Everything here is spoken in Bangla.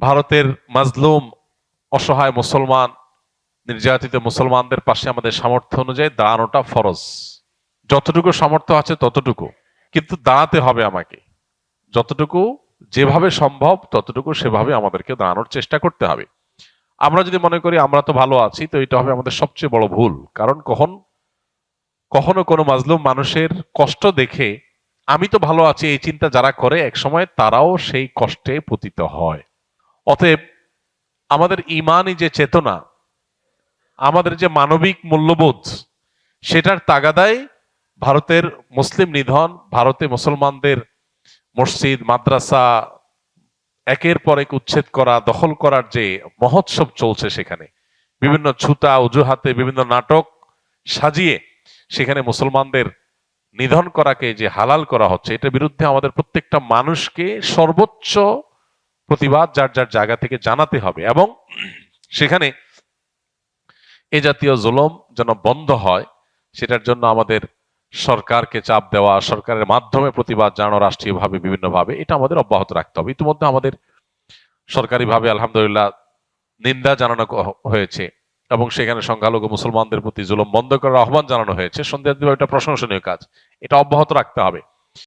ভারতের মাজলুম অসহায় মুসলমান, নির্যাতিত মুসলমানদের পাশে আমাদের সামর্থ্য অনুযায়ী দাঁড়ানোটা ফরজ। যতটুকু সামর্থ্য আছে ততটুকু, কিন্তু দাঁড়াতে হবে আমাকে। যতটুকু যেভাবে সম্ভব ততটুকু সেভাবে আমাদেরকে দাঁড়ানোর চেষ্টা করতে হবে। আমরা যদি মনে করি আমরা তো ভালো আছি, তো এটা হবে আমাদের সবচেয়ে বড় ভুল। কারণ কখনো কোনো মাজলুম মানুষের কষ্ট দেখে আমি তো ভালো আছি এই চিন্তা যারা করে, একসময় তারাও সেই কষ্টে পতিত হয়। অতএব আমাদের ইমানই যে চেতনা, আমাদের যে মানবিক মূল্যবোধ, সেটার তাগাদায় ভারতের মুসলিম নিধন, ভারতে মুসলমানদের মসজিদ মাদ্রাসা একের পর এক উচ্ছেদ করা, দখল করার যে মহোৎসব চলছে, সেখানে বিভিন্ন ছুতা অজুহাতে বিভিন্ন নাটক সাজিয়ে সেখানে মুসলমানদের নিধন করাকে যে হালাল করা হচ্ছে, এটার বিরুদ্ধে আমাদের প্রত্যেকটা মানুষকে সর্বোচ্চ প্রতিবাদ যার যার জায়গা থেকে জানাতে হবে, এবং সেখানে এ জাতীয় জুলুম যেন বন্ধ হয় সেটার জন্য আমাদের সরকারকে চাপ দেওয়া, সরকারের মাধ্যমে প্রতিবাদ জানানো, রাষ্ট্রীয়ভাবে বিভিন্নভাবে, এটা আমাদের অব্যাহত রাখতে হবে। ইতিমধ্যে আমাদের সরকারিভাবে আলহামদুলিল্লাহ নিন্দা জানানো হয়েছে, এবং সেখানে সংখ্যালঘু মুসলমানদের প্রতি জুলুম বন্ধ করার আহ্বান জানানো হয়েছে। সন্দেহ এটা প্রশংসনীয় কাজ, এটা অব্যাহত রাখতে হবে।